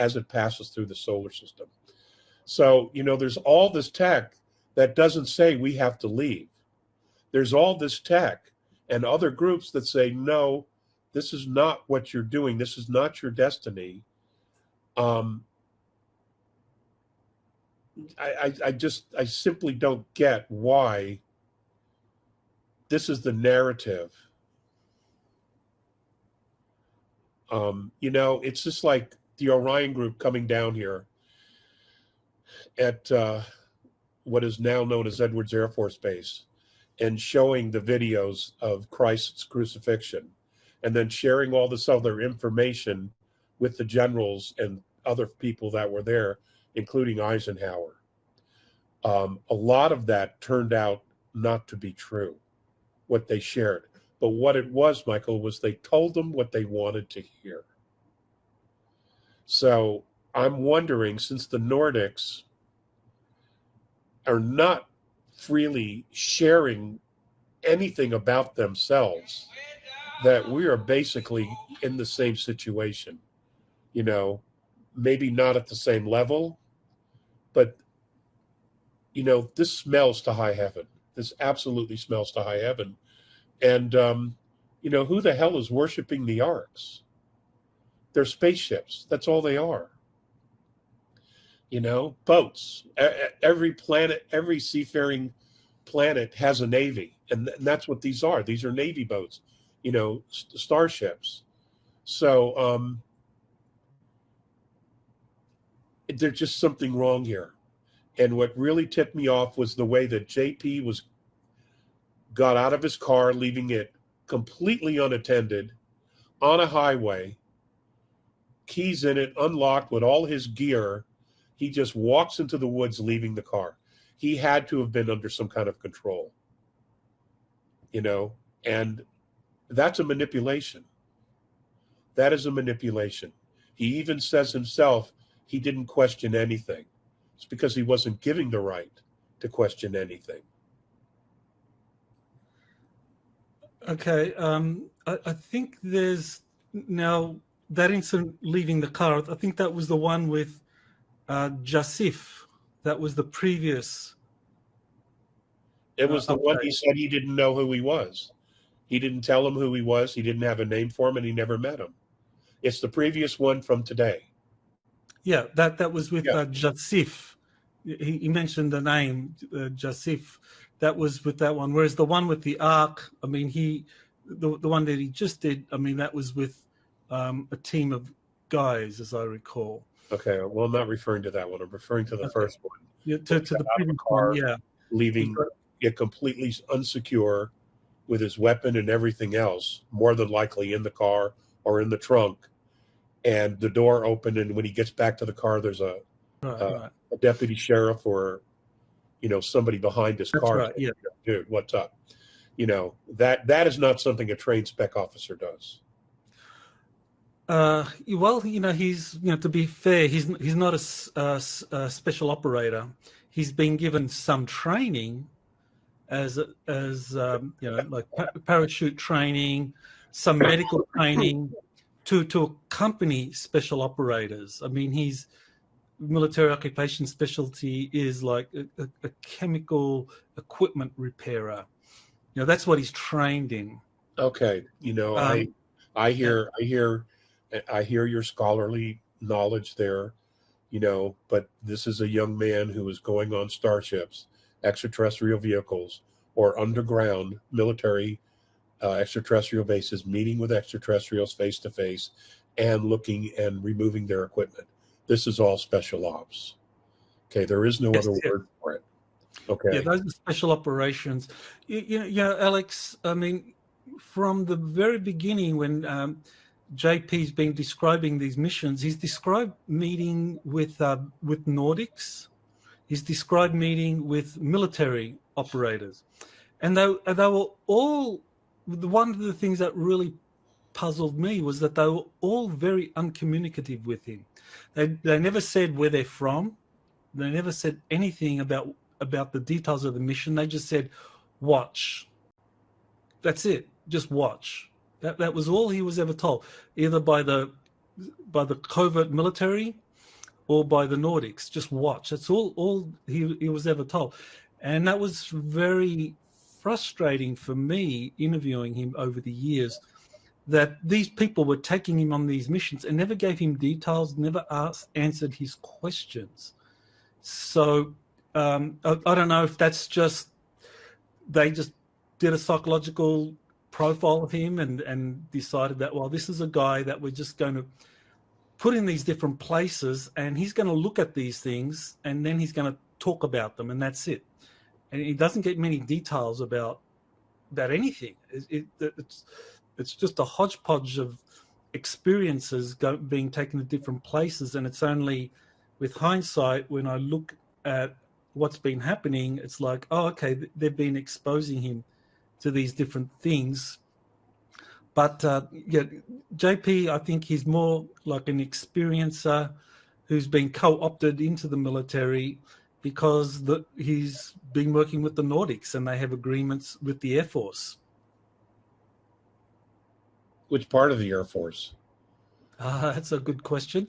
as it passes through the solar system. So, there's all this tech that doesn't say we have to leave. There's all this tech and other groups that say, no, this is not what you're doing. This is not your destiny. I simply don't get why this is the narrative. It's just like the Orion group coming down here at what is now known as Edwards Air Force Base and showing the videos of Christ's crucifixion and then sharing all this other information with the generals and other people that were there, including Eisenhower. A lot of that turned out not to be true, what they shared. But what it was, Michael, was they told them what they wanted to hear. So I'm wondering, since the Nordics are not freely sharing anything about themselves, that we are basically in the same situation. Maybe not at the same level, but, this smells to high heaven. This absolutely smells to high heaven. And, who the hell is worshiping the arcs? They're spaceships. That's all they are. Boats. Every planet, every seafaring planet has a navy. And that's what these are. These are navy boats, starships. So there's just something wrong here. And what really tipped me off was the way that JP got out of his car, leaving it completely unattended on a highway, keys in it, unlocked with all his gear. He just walks into the woods, leaving the car. He had to have been under some kind of control, and that's a manipulation. That is a manipulation. He even says himself he didn't question anything. It's because he wasn't giving the right to question anything. Okay, I think there's now that incident leaving the car. I think that was the one with Jasif. That was the previous. It was the one he said he didn't know who he was. He didn't tell him who he was. He didn't have a name for him, and he never met him. It's the previous one from today. Yeah, that was with Jasif. He mentioned the name Jasif. That was with that one. Whereas the one with the arc, I mean, the one that he just did, I mean, that was with a team of guys, as I recall. Okay, well, I'm not referring to that one. I'm referring to the first one. Yeah, to the previous one, yeah. Leaving it completely unsecure with his weapon and everything else, more than likely in the car or in the trunk. And the door opened, and when he gets back to the car, there's a deputy sheriff or, somebody behind his car. Right, yeah. Dude, what's up? That is not something a trained spec officer does. Well, he's, to be fair, he's not a special operator. He's been given some training as like parachute training, some medical training to accompany special operators. I mean, his military occupation specialty is like a chemical equipment repairer. That's what he's trained in. Okay, I hear your scholarly knowledge there, but this is a young man who is going on starships, extraterrestrial vehicles, or underground military extraterrestrial bases, meeting with extraterrestrials face to face and looking and removing their equipment. This is all special ops. Okay, there is no other word for it. Okay. Yeah, those are special operations. Alex, I mean, from the very beginning when JP's been describing these missions, he's described meeting with Nordics. He's described meeting with military operators. And they were all, one of the things that really puzzled me was that they were all very uncommunicative with him. They never said where they're from. They never said anything about the details of the mission. They just said, watch. That's it. Just watch. That was all he was ever told, either by the covert military or by the Nordics. Just watch. That's all he was ever told. And that was very frustrating for me, interviewing him over the years, that these people were taking him on these missions and never gave him details, never answered his questions. So I don't know if that's just, they just did a psychological profile of him and decided that, well, this is a guy that we're just going to put in these different places and he's going to look at these things and then he's going to talk about them, and that's it. And he doesn't get many details about anything. It's just a hodgepodge of experiences being taken to different places, and it's only with hindsight when I look at what's been happening, it's like, oh, okay, they've been exposing him to these different things. But yeah, JP, I think he's more like an experiencer who's been co-opted into the military because he's been working with the Nordics and they have agreements with the Air Force. Which part of the Air Force? That's a good question.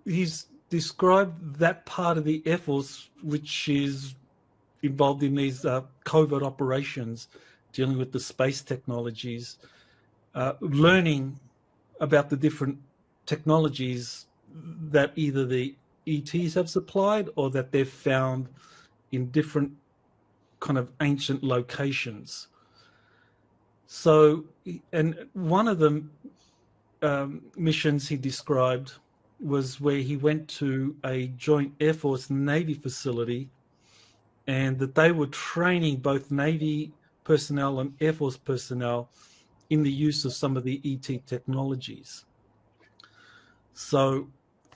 He's described that part of the Air Force which is involved in these covert operations, dealing with the space technologies, learning about the different technologies that either the ETs have supplied or that they've found in different kind of ancient locations. So, and one of the missions he described was where he went to a joint Air Force Navy facility, and that they were training both Navy personnel and Air Force personnel in the use of some of the ET technologies. So,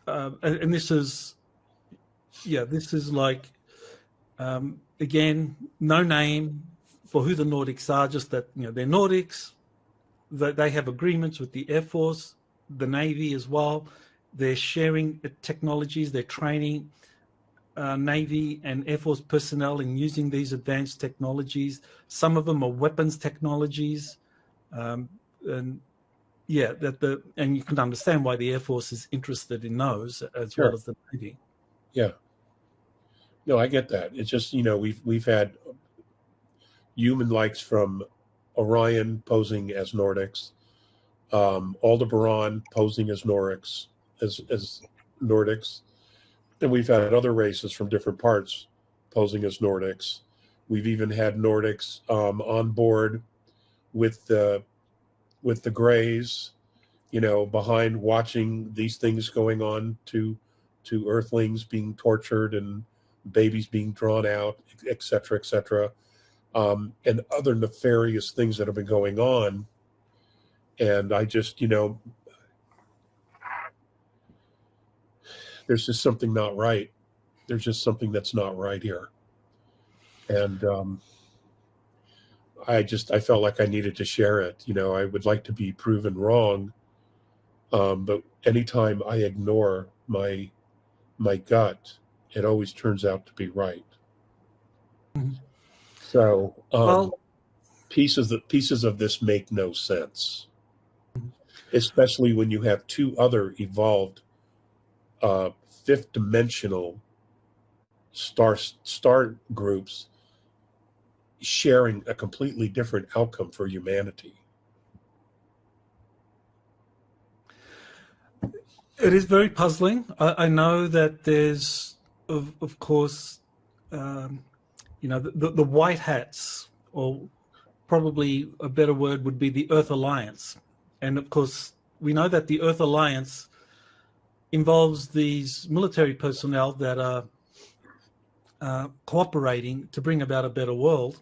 and this is like, again, no name for who the Nordics are, just that, they're Nordics, that they have agreements with the Air Force, the Navy as well. They're sharing technologies, they're training Navy and Air Force personnel in using these advanced technologies. Some of them are weapons technologies. And yeah, and you can understand why the Air Force is interested in those as well as the Navy. Yeah. No, I get that. It's just, we've had human likes from Orion posing as Nordics, Aldebaran posing as Nordics, and we've had other races from different parts posing as Nordics. We've even had Nordics on board with the Greys, behind watching these things going on to Earthlings being tortured and babies being drawn out, et cetera, and other nefarious things that have been going on. And I just, there's just something not right. There's just something that's not right here. And I felt like I needed to share it. I would like to be proven wrong. But anytime I ignore my gut, it always turns out to be right. Mm-hmm. So pieces of this make no sense, especially when you have two other evolved fifth dimensional star groups sharing a completely different outcome for humanity. It is very puzzling. I know that there's, of course, the white hats, or probably a better word would be the Earth Alliance. And of course, we know that the Earth Alliance involves these military personnel that are cooperating to bring about a better world.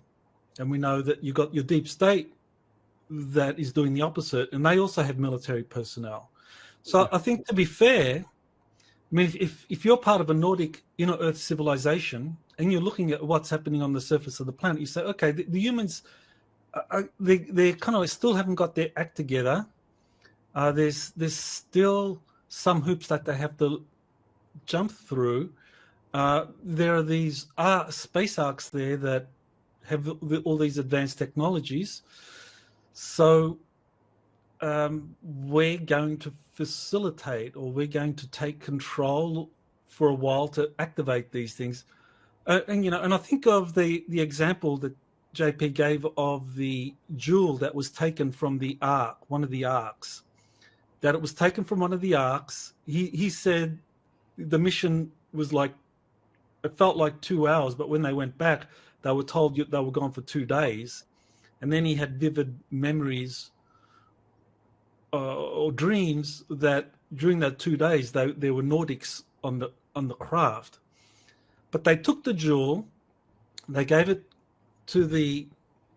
And we know that you've got your deep state that is doing the opposite, and they also have military personnel. So I think, to be fair, I mean, if you're part of a Nordic inner Earth civilization and you're looking at what's happening on the surface of the planet, you say, okay, the humans, they kind of still haven't got their act together. There's still some hoops that they have to jump through. There are these space arcs there that have all these advanced technologies. So we're going to facilitate, or we're going to take control for a while to activate these things. And I think of the example that JP gave of the jewel that was taken from the ark, one of the arks. That it was taken from one of the arks. He said the mission was it felt like 2 hours, but when they went back, they were told they were gone for 2 days. And then he had vivid memories or dreams that during that 2 days there were Nordics on the craft. But they took the jewel, they gave it to the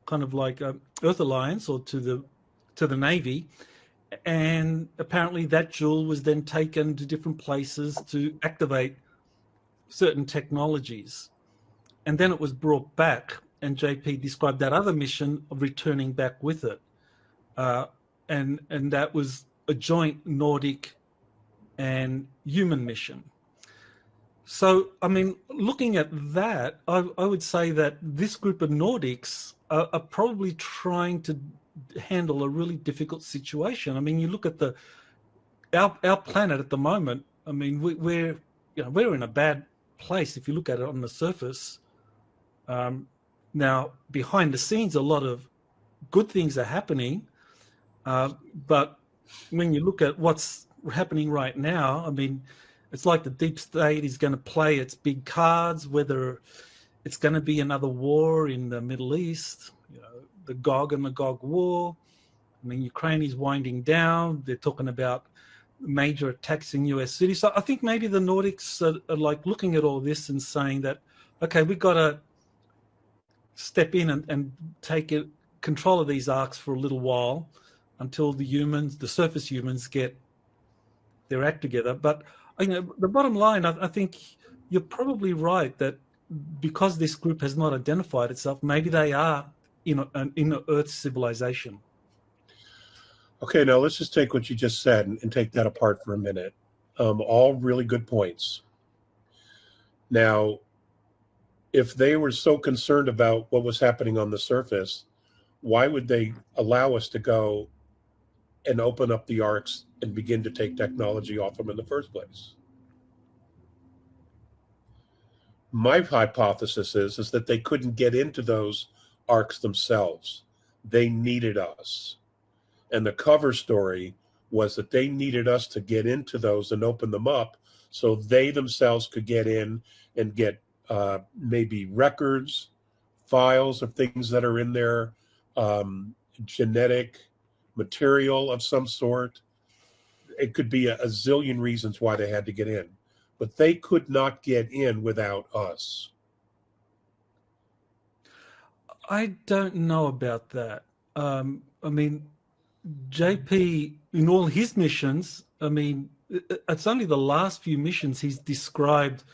kind of like Earth Alliance or to the Navy, and apparently that jewel was then taken to different places to activate certain technologies. And then it was brought back, and JP described that other mission of returning back with it. And that was a joint Nordic and human mission. So, I mean, looking at that, I would say that this group of Nordics are probably trying to handle a really difficult situation. I mean, you look at our planet at the moment. I mean, we're in a bad place if you look at it on the surface. Now, behind the scenes, a lot of good things are happening, but when you look at what's happening right now, I mean, it's like the deep state is going to play its big cards, whether it's going to be another war in the Middle East, the Gog and Magog war. I mean, Ukraine is winding down. They're talking about major attacks in US cities. So I think maybe the Nordics are like looking at all this and saying that, okay, we've got to step in and take control of these arcs for a little while until the surface humans get their act together. But the bottom line, I think you're probably right that because this group has not identified itself, maybe they are in an Earth civilization. Okay, now let's just take what you just said and take that apart for a minute. All really good points. Now, if they were so concerned about what was happening on the surface, why would they allow us to go and open up the arcs and begin to take technology off them in the first place? My hypothesis is that they couldn't get into those arcs themselves. They needed us. And the cover story was that they needed us to get into those and open them up so they themselves could get in and get maybe records, files of things that are in there, genetic material of some sort. It could be a zillion reasons why they had to get in, but they could not get in without us. I don't know about that. I mean, JP, in all his missions, I mean, it's only the last few missions he's described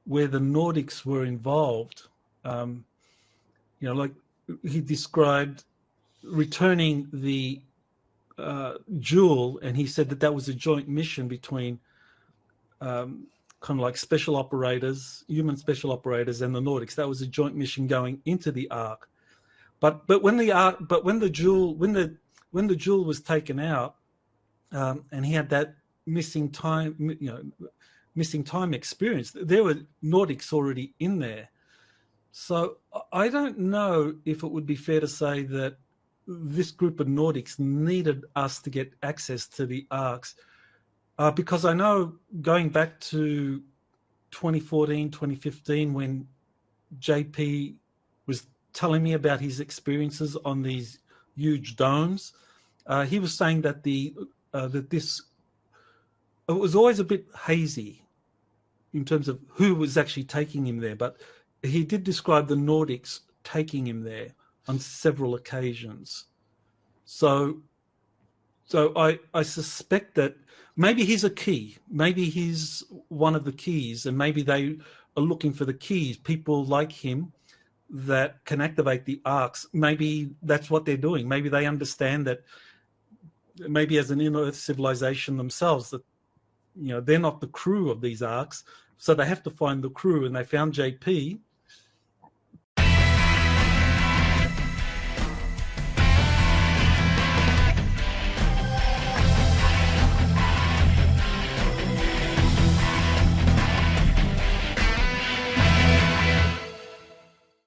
where the Nordics were involved. Like he described returning the jewel, and he said that was a joint mission between kind of like special operators, human special operators, and the Nordics. That was a joint mission going into the Ark. But when the jewel was taken out, and he had that missing time experience, there were Nordics already in there. So I don't know if it would be fair to say that this group of Nordics needed us to get access to the arcs, because I know going back to 2014, 2015, when JP was telling me about his experiences on these huge domes, he was saying that it was always a bit hazy in terms of who was actually taking him there, but he did describe the Nordics taking him there on several occasions. So I suspect that maybe he's a key. Maybe he's one of the keys, and maybe they are looking for the keys, people like him that can activate the arcs. Maybe that's what they're doing. Maybe they understand that maybe as an inner-earth civilization themselves, that they're not the crew of these arcs, so they have to find the crew, and they found JP,